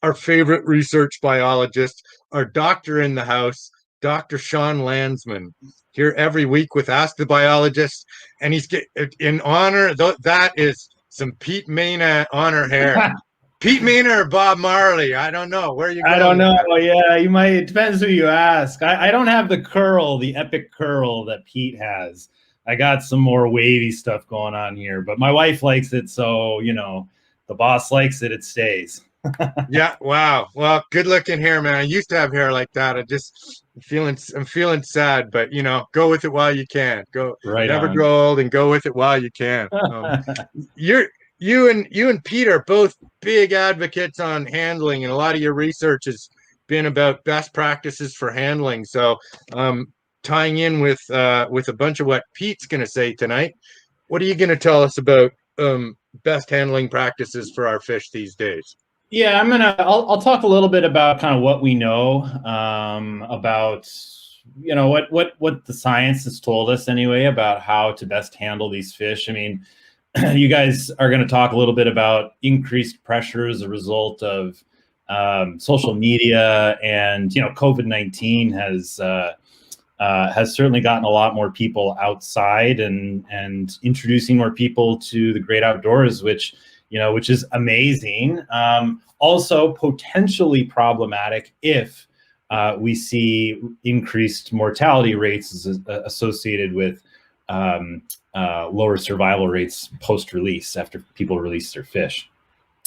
our favorite research biologist, our doctor in the house, Dr. Sean Landsman, here every week with Ask the Biologist. And he's in honor, that is some Pete Mena honor hair. Pete Mena or Bob Marley? I don't know. Where are you going? I don't know. Yeah, you might. It depends who you ask. I don't have the curl, the epic curl that Pete has. I got some more wavy stuff going on here, but my wife likes it, so the boss likes it, it stays. Yeah, wow. Well, good looking hair, man. I used to have hair like that. I'm feeling sad, but go with it while you can. Go, right never on. grow old and go with it while you can. You and Pete are both big advocates on handling, and a lot of your research has been about best practices for handling. So, tying in with a bunch of what Pete's going to say tonight, what are you going to tell us about best handling practices for our fish these days? Yeah, I'll talk a little bit about kind of what we know about what the science has told us anyway about how to best handle these fish. I mean, you guys are going to talk a little bit about increased pressure as a result of social media, and COVID-19 has certainly gotten a lot more people outside and introducing more people to the great outdoors, which is amazing. Also potentially problematic if we see increased mortality rates associated with lower survival rates post-release after people release their fish.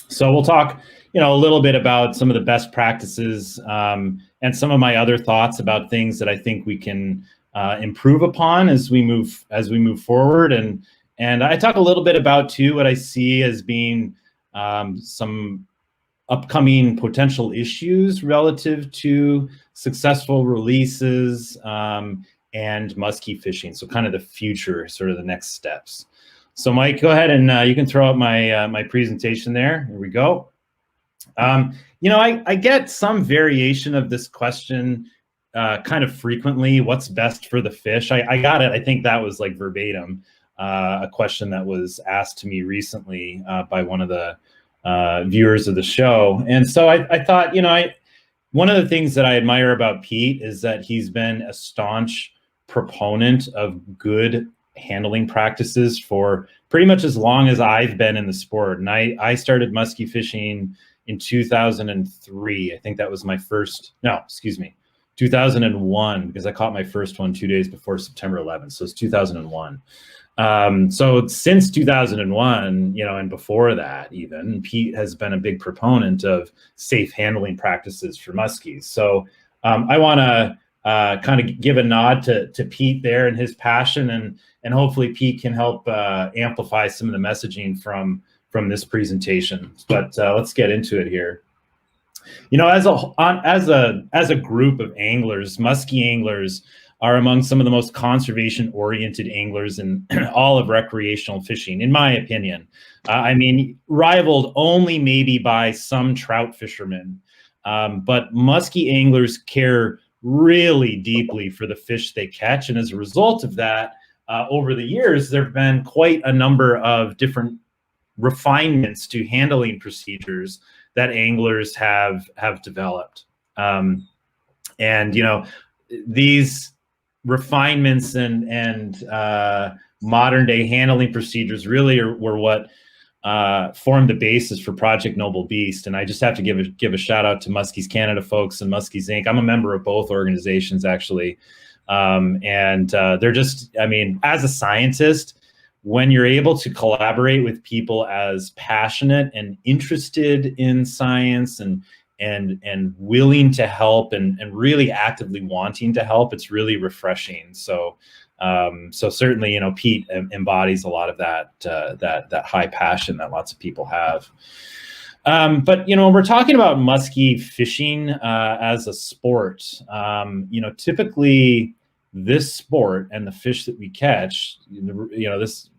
So we'll talk, a little bit about some of the best practices and some of my other thoughts about things that I think we can improve upon as we move forward. And I talk a little bit about too what I see as being some upcoming potential issues relative to successful releases and musky fishing. So kind of the future, sort of the next steps. So Mike, go ahead and you can throw out my presentation there. Here we go. I get some variation of this question kind of frequently. What's best for the fish? I got it. I think that was like verbatim. A question that was asked to me recently by one of the viewers of the show. And so I thought, one of the things that I admire about Pete is that he's been a staunch proponent of good handling practices for pretty much as long as I've been in the sport. And I started musky fishing in 2003. I think that was my first, 2001, because I caught my first one 2 days before September 11th. So it's 2001. So since 2001, and before that even, Pete has been a big proponent of safe handling practices for muskies. So I want to kind of give a nod to Pete there and his passion, and hopefully Pete can help amplify some of the messaging from this presentation. But let's get into it here. As a group of anglers, musky anglers are among some of the most conservation-oriented anglers in all of recreational fishing, in my opinion. Rivaled only maybe by some trout fishermen. But musky anglers care really deeply for the fish they catch. And as a result of that, over the years, there have been quite a number of different refinements to handling procedures that anglers have developed. These refinements and modern day handling procedures really were what formed the basis for Project Noble Beast. And I just have to give a shout out to Muskies Canada folks and Muskies Inc. I'm a member of both organizations actually. They're just, as a scientist, when you're able to collaborate with people as passionate and interested in science and willing to help and really actively wanting to help, it's really refreshing. So certainly, Pete embodies a lot of that high passion that lots of people have. But when we're talking about musky fishing as a sport, typically this sport and the fish that we catch, this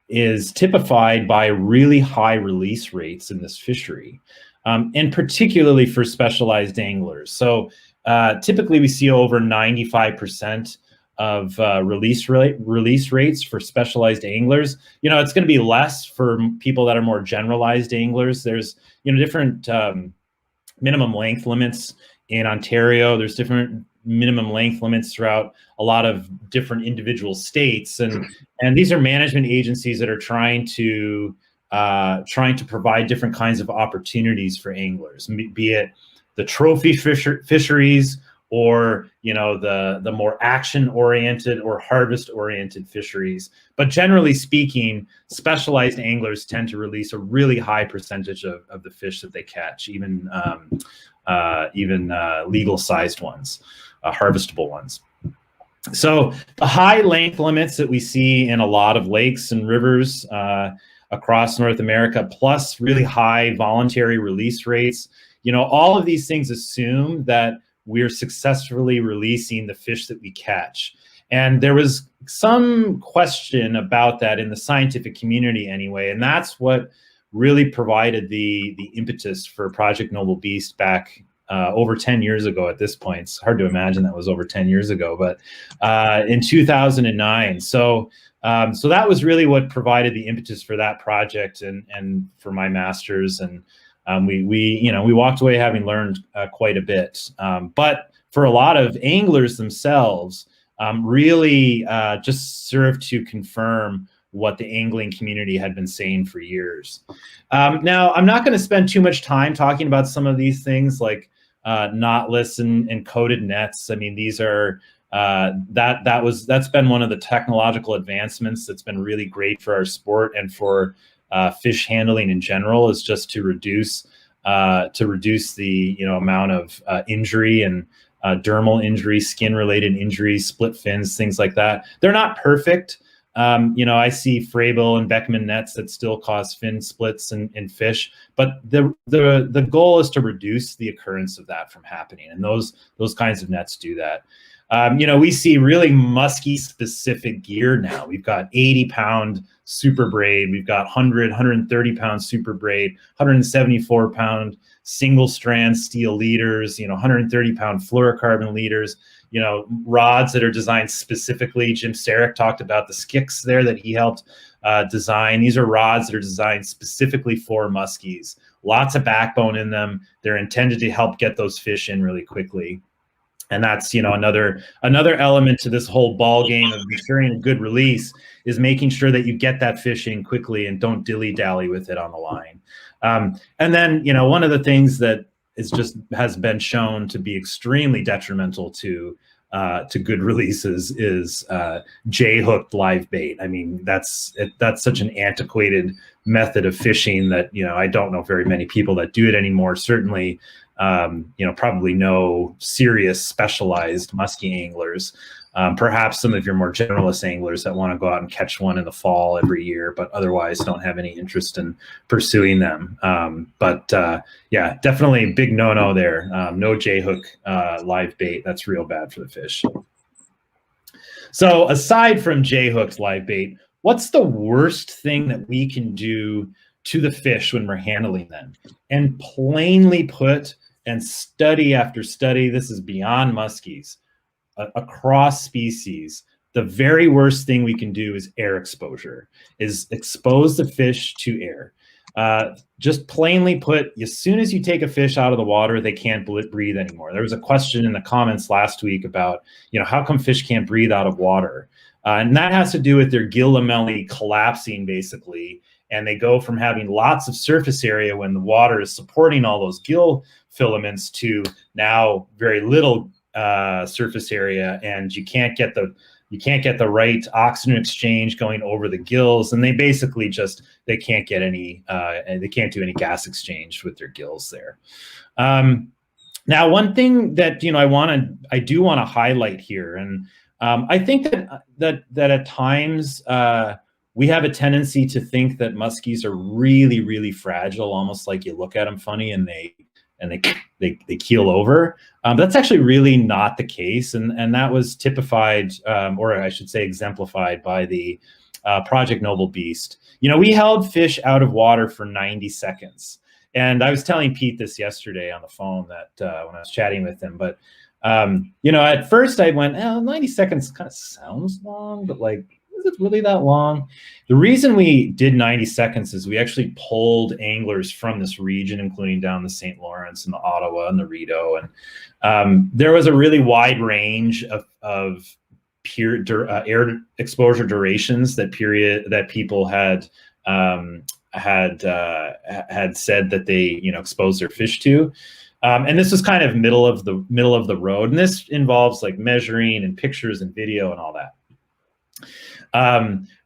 is typified by really high release rates in this fishery, and particularly for specialized anglers. So typically we see over 95% release rates for specialized anglers. It's going to be less for people that are more generalized anglers. There's different minimum length limits in Ontario. There's different minimum length limits throughout a lot of different individual states, and these are management agencies that are trying to provide different kinds of opportunities for anglers, be it the trophy fisheries, or the more action-oriented or harvest-oriented fisheries. But generally speaking, specialized anglers tend to release a really high percentage of the fish that they catch, even legal-sized ones, harvestable ones. So the high length limits that we see in a lot of lakes and rivers across North America, plus really high voluntary release rates, all of these things assume that we're successfully releasing the fish that we catch. And there was some question about that in the scientific community anyway, and that's what really provided the impetus for Project Noble Beast back over 10 years ago at this point. It's hard to imagine that was over 10 years ago, but in 2009. So that was really what provided the impetus for that project and for my master's. And we walked away having learned quite a bit. But for a lot of anglers themselves, really just served to confirm what the angling community had been saying for years. Now, I'm not going to spend too much time talking about some of these things like knotless and coated nets. I mean, these are that's been one of the technological advancements that's been really great for our sport and for fish handling in general, is just to reduce the amount of injury and dermal injury, skin-related injuries, split fins, things like that. They're not perfect. I see Frabill and Beckman nets that still cause fin splits in fish, but the goal is to reduce the occurrence of that from happening, and those kinds of nets do that. We see really musky specific gear now. We've got 80-pound super braid, we've got 130-pound super braid, 174-pound single strand steel leaders, 130-pound fluorocarbon leaders, rods that are designed specifically. Jim Sarek talked about the skicks there that he helped design. These are rods that are designed specifically for muskies. Lots of backbone in them. They're intended to help get those fish in really quickly. And that's, another element to this whole ball game of ensuring a good release, is making sure that you get that fish in quickly and don't dilly-dally with it on the line. And then, one of the things that has been shown to be extremely detrimental to good releases is J-hooked live bait. I mean, that's such an antiquated method of fishing that, I don't know very many people that do it anymore. Certainly, probably no serious specialized musky anglers. Perhaps some of your more generalist anglers that want to go out and catch one in the fall every year, but otherwise don't have any interest in pursuing them. Yeah, definitely big no-no there. No J-hook live bait. That's real bad for the fish. So aside from J-hooked live bait, what's the worst thing that we can do to the fish when we're handling them? And plainly put, and study after study, this is beyond muskies, across species, the very worst thing we can do is air exposure, is expose the fish to air. Just plainly put, as soon as you take a fish out of the water, they can't breathe anymore. There was a question in the comments last week about, how come fish can't breathe out of water? And that has to do with their gill lamellae collapsing, basically. And they go from having lots of surface area when the water is supporting all those gill filaments to now very little surface area, and you can't get the right oxygen exchange going over the gills, and they basically they can't get any they can't do any gas exchange with their gills there. Now, one thing that I do want to highlight here, and I think that at times we have a tendency to think that muskies are really, really fragile, almost like you look at them funny and they keel over. That's actually really not the case, and that was typified, or I should say exemplified, by the Project Noble Beast. We held fish out of water for 90 seconds. And I was telling Pete this yesterday on the phone that when I was chatting with him, but You know, at first I went, 90 seconds kind of sounds long, but like, is it really that long? The reason we did 90 seconds is we actually pulled anglers from this region, including down the St. Lawrence and the Ottawa and the Rideau. And there was a really wide range of air exposure durations that people had said that they, you know, exposed their fish to. And this was kind of middle of the road. And this involves like measuring and pictures and video and all that.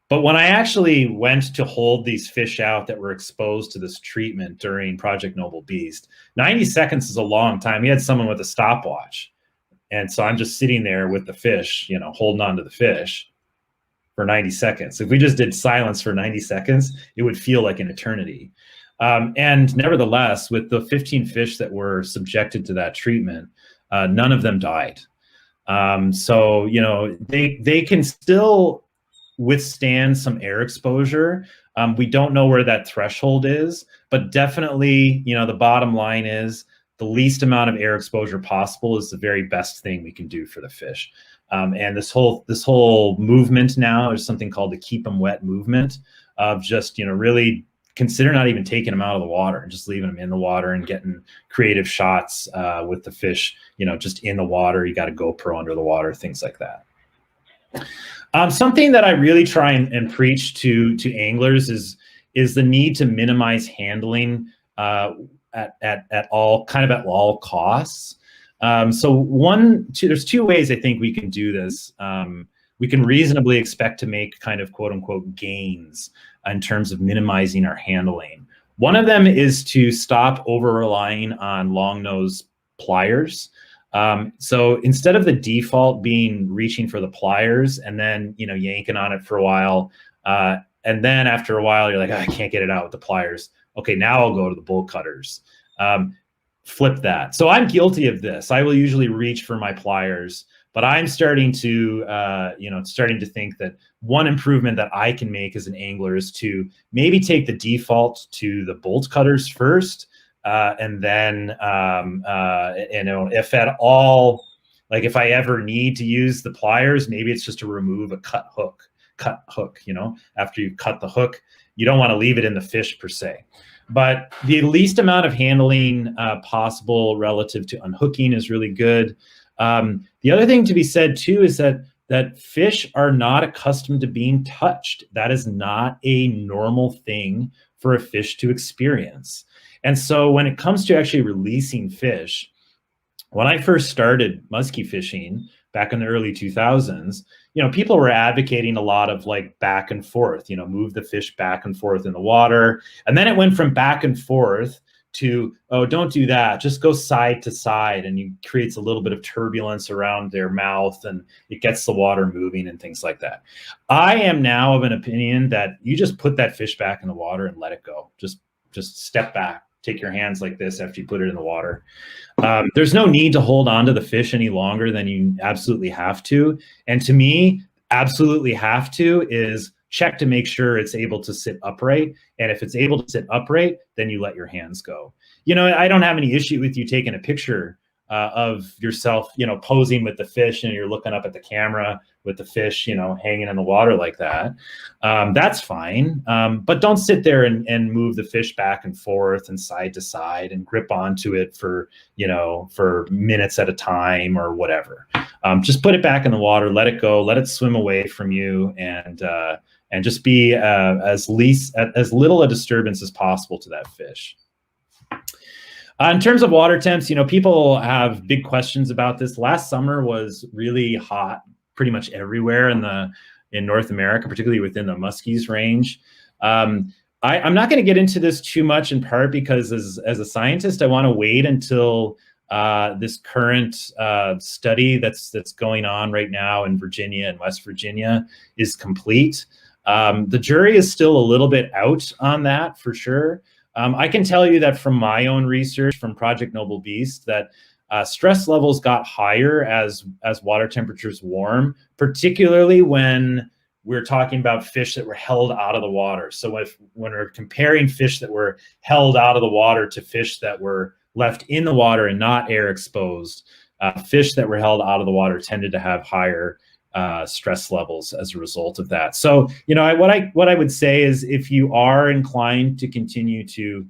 But when I actually went to hold these fish out that were exposed to this treatment during Project Noble Beast, 90 seconds is a long time. We had someone with a stopwatch. And so I'm just sitting there with the fish, you know, holding on to the fish for 90 seconds. If we just did silence for 90 seconds, it would feel like an eternity. And nevertheless, with the 15 fish that were subjected to that treatment, none of them died. So, you know, they can still withstand some air exposure. We don't know where that threshold is, but definitely, you know, the bottom line is the least amount of air exposure possible is the very best thing we can do for the fish. And this whole movement now is something called the Keep Them Wet movement of just, you know, really consider not even taking them out of the water and just leaving them in the water and getting creative shots with the fish, you know, just in the water. You got a GoPro under the water, things like that. Something that I really try and preach to anglers is the need to minimize handling at all costs. So there's two ways I think we can do this. We can reasonably expect to make kind of quote unquote gains in terms of minimizing our handling. One of them is to stop over relying on long nose pliers. So instead of the default being reaching for the pliers and then, you know, yanking on it for a while, and then after a while you're like, I can't get it out with the pliers. Okay, now I'll go to the bolt cutters. Flip that. So I'm guilty of this. I will usually reach for my pliers, but I'm starting to, starting to think that one improvement that I can make as an angler is to maybe take the default to the bolt cutters first, and then, if at all, like if I ever need to use the pliers, maybe it's just to remove a cut hook. You know, after you cut the hook, you don't want to leave it in the fish per se. But the least amount of handling possible relative to unhooking is really good. The other thing to be said too is that fish are not accustomed to being touched. That is not a normal thing for a fish to experience. And so when it comes to actually releasing fish, when I first started musky fishing back in the early 2000s, you know, people were advocating a lot of like back and forth, you know, move the fish back and forth in the water. And then it went from back and forth to, oh, don't do that. Just go side to side, and it creates a little bit of turbulence around their mouth and it gets the water moving and things like that. I am now of an opinion that you just put that fish back in the water and let it go. Just step back, take your hands like this after you put it in the water. There's no need to hold on to the fish any longer than you absolutely have to. And to me, absolutely have to is check to make sure it's able to sit upright. And if it's able to sit upright, then you let your hands go. You know, I don't have any issue with you taking a picture of yourself, you know, posing with the fish and you're looking up at the camera with the fish, you know, hanging in the water like that. That's fine. But don't sit there and move the fish back and forth and side to side and grip onto it for, you know, for minutes at a time or whatever. Just put it back in the water, let it go, let it swim away from you, and just be as little a disturbance as possible to that fish. In terms of water temps, you know, people have big questions about this. Last summer was really hot pretty much everywhere in North America, particularly within the muskies range. I'm not going to get into this too much, in part because as a scientist, I want to wait until this current study that's going on right now in Virginia and West Virginia is complete. The jury is still a little bit out on that for sure. I can tell you that from my own research from Project Noble Beast that stress levels got higher as water temperatures warm, particularly when we're talking about fish that were held out of the water. So when we're comparing fish that were held out of the water to fish that were left in the water and not air exposed, fish that were held out of the water tended to have higher stress levels as a result of that. So, what I would say is, if you are inclined to continue to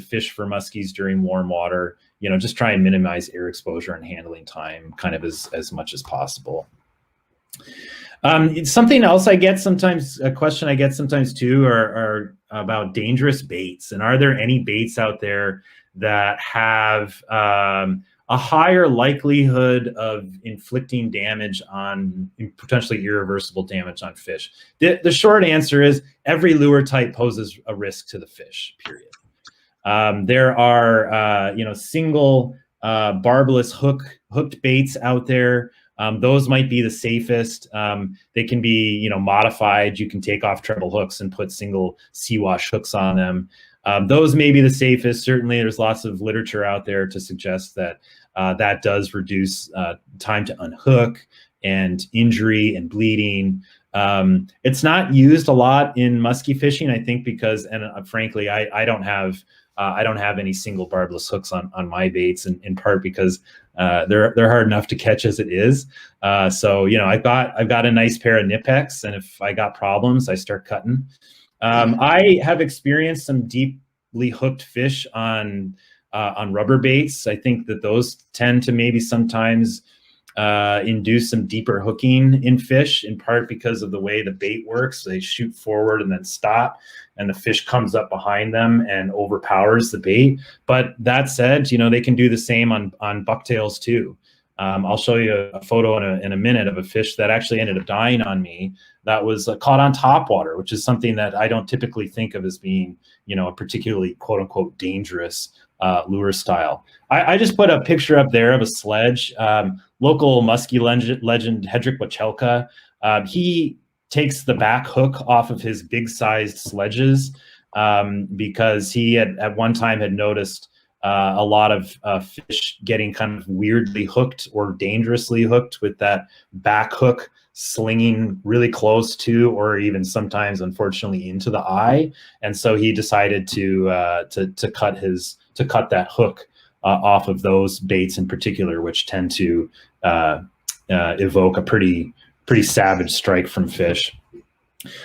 fish for muskies during warm water, just try and minimize air exposure and handling time kind of as much as possible. Something else I get sometimes, a question I get sometimes too, are about dangerous baits. And are there any baits out there that have a higher likelihood of inflicting damage on, potentially irreversible damage on fish? The short answer is every lure type poses a risk to the fish, period. There are, single barbless hooked baits out there. Those might be the safest. They can be, modified. You can take off treble hooks and put single sea-wash hooks on them. Those may be the safest. Certainly, there's lots of literature out there to suggest that that does reduce time to unhook and injury and bleeding. It's not used a lot in musky fishing, I think, because, and frankly, I don't have any single barbless hooks on my baits, in part because they're hard enough to catch as it is. So I've got a nice pair of Nipex, and if I got problems, I start cutting. I have experienced some deeply hooked fish on rubber baits. I think that those tend to maybe sometimes induce some deeper hooking in fish, in part because of the way the bait works. They shoot forward and then stop, and the fish comes up behind them and overpowers the bait. But that said, they can do the same on bucktails too. I'll show you a photo in a minute of a fish that actually ended up dying on me that was caught on topwater, which is something that I don't typically think of as being, a particularly quote unquote dangerous lure style. I just put a picture up there of a sledge. Local musky legend Hedrick Wachelka, he takes the back hook off of his big-sized sledges because he at one time had noticed a lot of fish getting kind of weirdly hooked or dangerously hooked with that back hook slinging really close to, or even sometimes, unfortunately, into the eye. And so he decided to cut that hook off of those baits in particular, which tend to evoke a pretty savage strike from fish.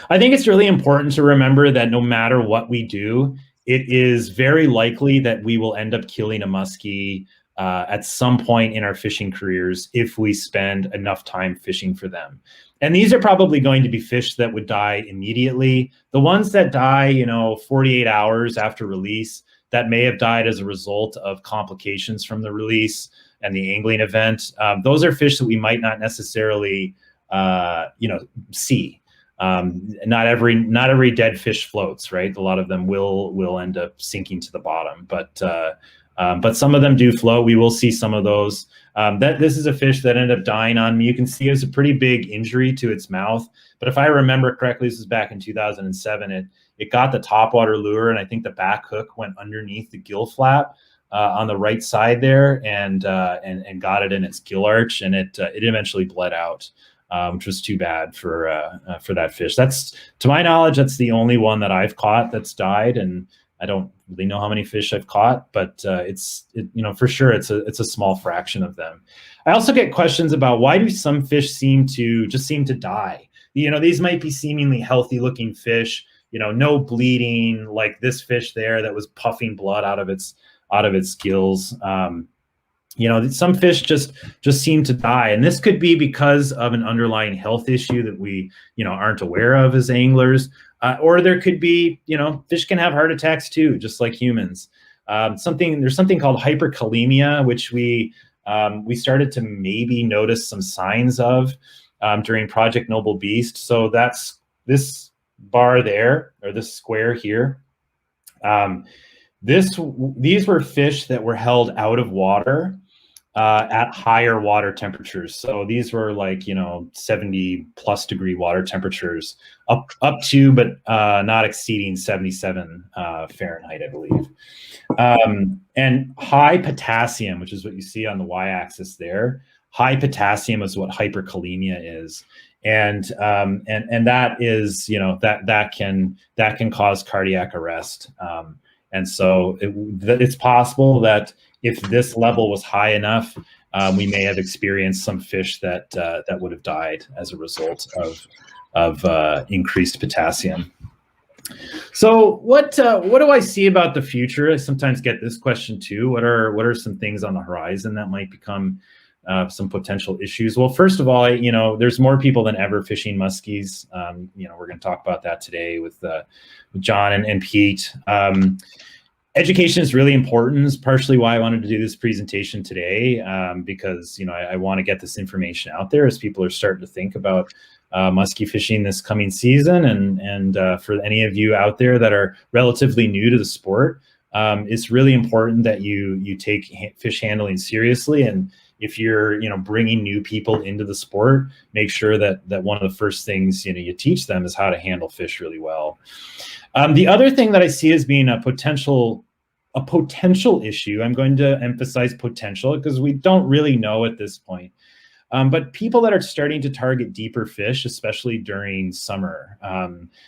I think it's really important to remember that no matter what we do, it is very likely that we will end up killing a muskie at some point in our fishing careers if we spend enough time fishing for them. And these are probably going to be fish that would die immediately. The ones that die, 48 hours after release, that may have died as a result of complications from the release and the angling event. Those are fish that we might not necessarily, see. Not every dead fish floats, right? A lot of them will end up sinking to the bottom, but some of them do float. We will see some of those. This is a fish that ended up dying on me. You can see it was a pretty big injury to its mouth, but if I remember correctly, this was back in 2007. It got the topwater lure, and I think the back hook went underneath the gill flap on the right side there, and got it in its gill arch, and it eventually bled out, which was too bad for that fish. That's, to my knowledge, that's the only one that I've caught that's died, and I don't really know how many fish I've caught, but for sure it's a small fraction of them. I also get questions about why do some fish seem to die. These might be seemingly healthy looking fish, no bleeding, like this fish there that was puffing blood out of its gills. Some fish just seem to die, and this could be because of an underlying health issue that we aren't aware of as anglers, or there could be fish can have heart attacks too, just like humans. There's something called hyperkalemia, which we started to maybe notice some signs of during Project Noble Beast. So that's this bar there, or this square here. These were fish that were held out of water at higher water temperatures. So these were like 70 plus degree water temperatures, up to but not exceeding 77 Fahrenheit, I believe. And high potassium, which is what you see on the y-axis there. High potassium is what hyperkalemia is, and that is that can cause cardiac arrest. And so it's possible that if this level was high enough, we may have experienced some fish that would have died as a result of increased potassium. So what do I see about the future? I sometimes get this question too. What are some things on the horizon that might become some potential issues? Well, first of all, there's more people than ever fishing muskies. We're going to talk about that today with John and Pete. Education is really important. It's partially why I wanted to do this presentation today, because I want to get this information out there as people are starting to think about musky fishing this coming season. And for any of you out there that are relatively new to the sport, it's really important that you take fish handling seriously. And if you're bringing new people into the sport, make sure that one of the first things you teach them is how to handle fish really well. The other thing that I see as being a potential issue, I'm going to emphasize potential because we don't really know at this point. But people that are starting to target deeper fish, especially during summer.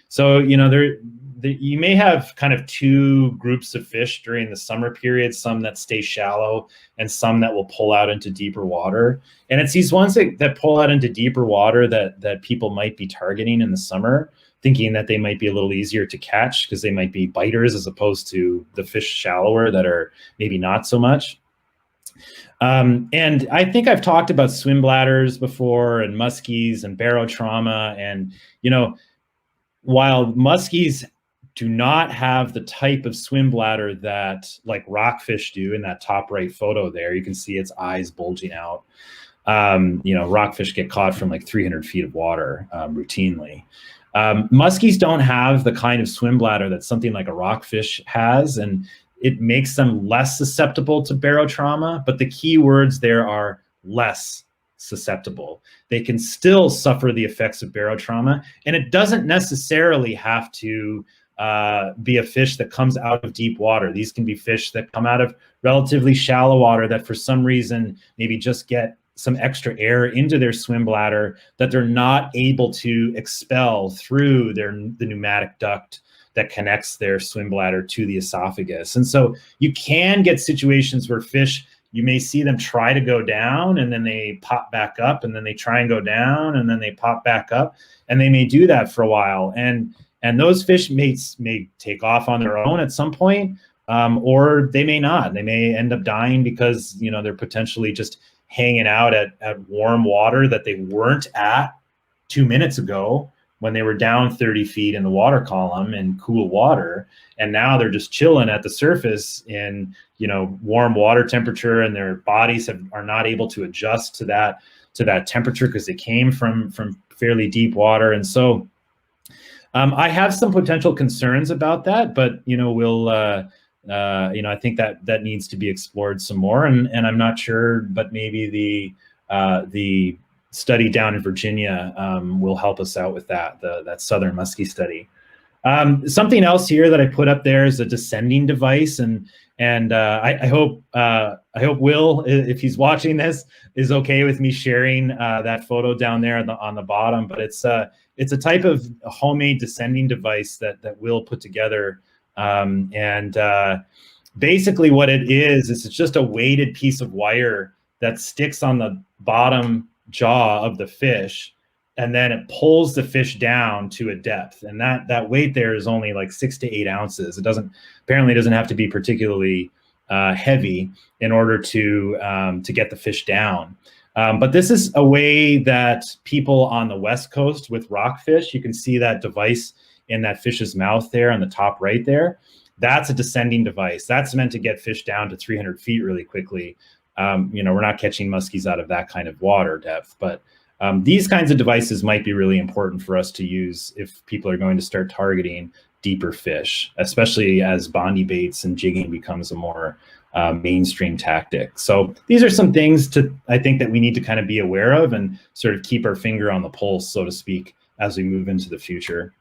So you may have kind of two groups of fish during the summer period, some that stay shallow and some that will pull out into deeper water. And it's these ones that pull out into deeper water that people might be targeting in the summer, thinking that they might be a little easier to catch because they might be biters as opposed to the fish shallower that are maybe not so much. And I think I've talked about swim bladders before and muskies and barotrauma. And, while muskies do not have the type of swim bladder that like rockfish do in that top right photo there, you can see its eyes bulging out. Rockfish get caught from like 300 feet of water routinely. Muskies don't have the kind of swim bladder that something like a rockfish has, and it makes them less susceptible to barotrauma, but the key words there are less susceptible. They can still suffer the effects of barotrauma, and it doesn't necessarily have to be a fish that comes out of deep water. These can be fish that come out of relatively shallow water that for some reason maybe just get some extra air into their swim bladder that they're not able to expel through the pneumatic duct that connects their swim bladder to the esophagus. And so you can get situations where fish, you may see them try to go down and then they pop back up, and then they try and go down and then they pop back up, and they may do that for a while. And those fish may take off on their own at some point, or they may not. They may end up dying because they're potentially just hanging out at warm water that they weren't at 2 minutes ago when they were down 30 feet in the water column in cool water. And now they're just chilling at the surface in, warm water temperature, and their bodies are not able to adjust to that temperature because they came from fairly deep water. And so I have some potential concerns about that, but, we'll, I think that needs to be explored some more. And I'm not sure, but maybe the study down in Virginia will help us out with that southern musky study. Something else here that I put up there is a descending device, and I hope Will, if he's watching this, is okay with me sharing that photo down there on the bottom. But it's a type of homemade descending device that Will put together, and basically what it is it's just a weighted piece of wire that sticks on the bottom jaw of the fish, and then it pulls the fish down to a depth, and that weight there is only like 6 to 8 ounces. It doesn't have to be particularly heavy in order to get the fish down. But this is a way that people on the West Coast with rockfish, you can see that device in that fish's mouth there on the top right there. That's a descending device. That's meant to get fish down to 300 feet really quickly. We're not catching muskies out of that kind of water depth, but these kinds of devices might be really important for us to use if people are going to start targeting deeper fish, especially as bondy baits and jigging becomes a more mainstream tactic. So these are some things I think that we need to kind of be aware of and sort of keep our finger on the pulse, so to speak, as we move into the future.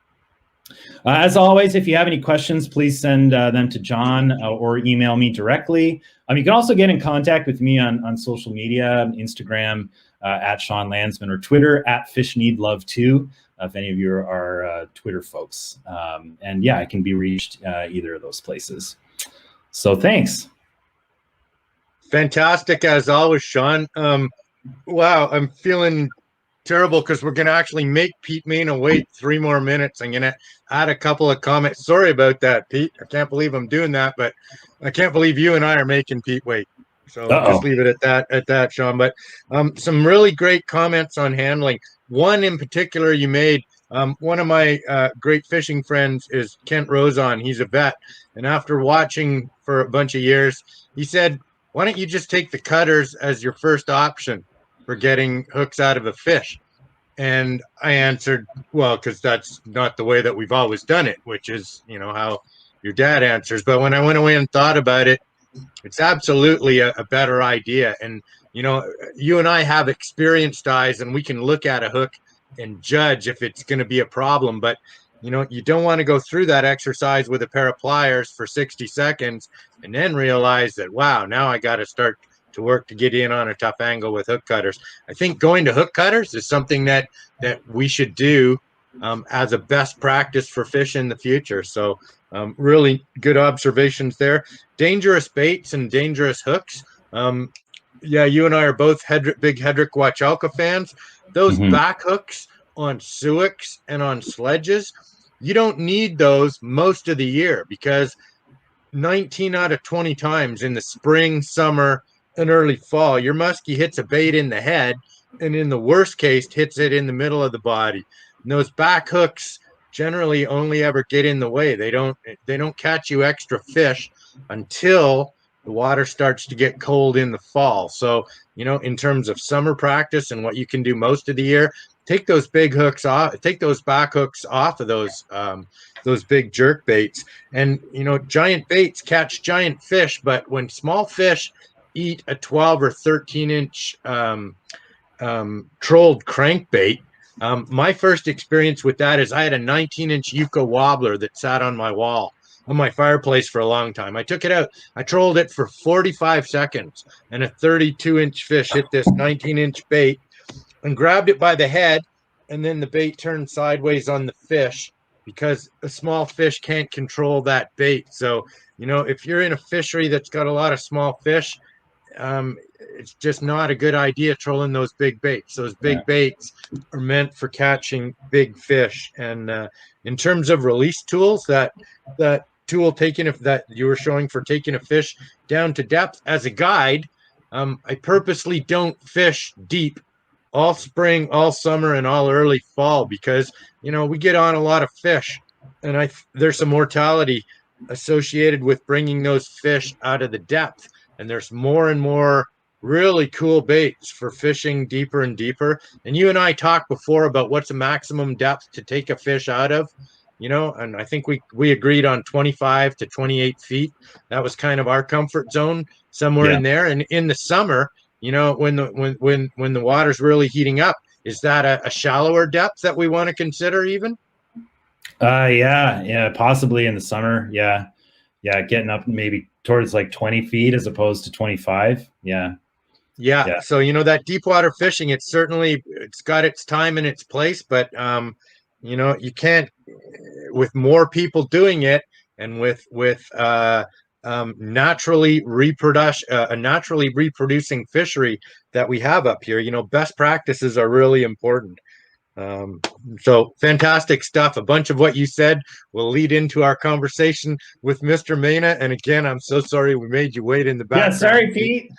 As always, if you have any questions, please send them to John or email me directly. You can also get in contact with me on social media, Instagram at Sean Landsman, or Twitter at FishNeedLove2, if any of you are Twitter folks. And yeah, I can be reached either of those places. So thanks. Fantastic as always, Sean. Wow, I'm feeling terrible because we're going to actually make Pete Mena wait 3 more minutes. I'm going to add a couple of comments. Sorry about that, Pete. I can't believe I'm doing that, but I can't believe you and I are making Pete wait. So we'll just leave it at that, Sean. But some really great comments on handling. One in particular you made. One of my great fishing friends is Kent Rosen. He's a vet, and after watching for a bunch of years, he said, "Why don't you just take the cutters as your first option for getting hooks out of a fish?" And I answered, well, because that's not the way that we've always done it, which is, how your dad answers. But when I went away and thought about it, it's absolutely a better idea. And, you and I have experienced eyes, and we can look at a hook and judge if it's going to be a problem. But, you don't want to go through that exercise with a pair of pliers for 60 seconds and then realize that, wow, now I got to start to work to get in on a tough angle with hook cutters. I think going to hook cutters is something that we should do as a best practice for fish in the future. So really good observations there. Dangerous baits and dangerous hooks. Yeah, you and I are both big Hedrick Wachalka fans. Those back hooks on suics and on sledges, you don't need those most of the year because 19 out of 20 times in the spring, summer, and early fall, your muskie hits a bait in the head, and in the worst case, hits it in the middle of the body. And those back hooks generally only ever get in the way. They don't catch you extra fish until the water starts to get cold in the fall. So, in terms of summer practice and what you can do most of the year, take those big hooks off, take those back hooks off of those big jerk baits. And, giant baits catch giant fish, but when small fish eat a 12 or 13 inch trolled crankbait, my first experience with that is I had a 19-inch Yucca wobbler that sat on my wall on my fireplace for a long time. I took it out. I trolled it for 45 seconds, and a 32-inch fish hit this 19-inch bait and grabbed it by the head, and then the bait turned sideways on the fish because a small fish can't control that bait. So, if you're in a fishery that's got a lot of small fish, it's just not a good idea trolling those big baits. Those big baits are meant for catching big fish. And in terms of release tools, that tool that you were showing for taking a fish down to depth as a guide, I purposely don't fish deep all spring, all summer, and all early fall because we get on a lot of fish, and there's some mortality associated with bringing those fish out of the depth. And there's more and more really cool baits for fishing deeper and deeper. And you and I talked before about what's a maximum depth to take a fish out of, and I think we agreed on 25 to 28 feet. That was kind of our comfort zone, somewhere in there. And in the summer, when the water's really heating up, is that a shallower depth that we want to consider even? Yeah, possibly in the summer. Yeah, getting up maybe towards like 20 feet as opposed to 25. Yeah. So that deep water fishing, it's got its time and its place, but you can't, with more people doing it and with naturally reproducing fishery that we have up here, best practices are really important. So fantastic stuff. A bunch of what you said will lead into our conversation with Mr. Mena. And again, I'm so sorry we made you wait in the background. Yeah, sorry, Pete.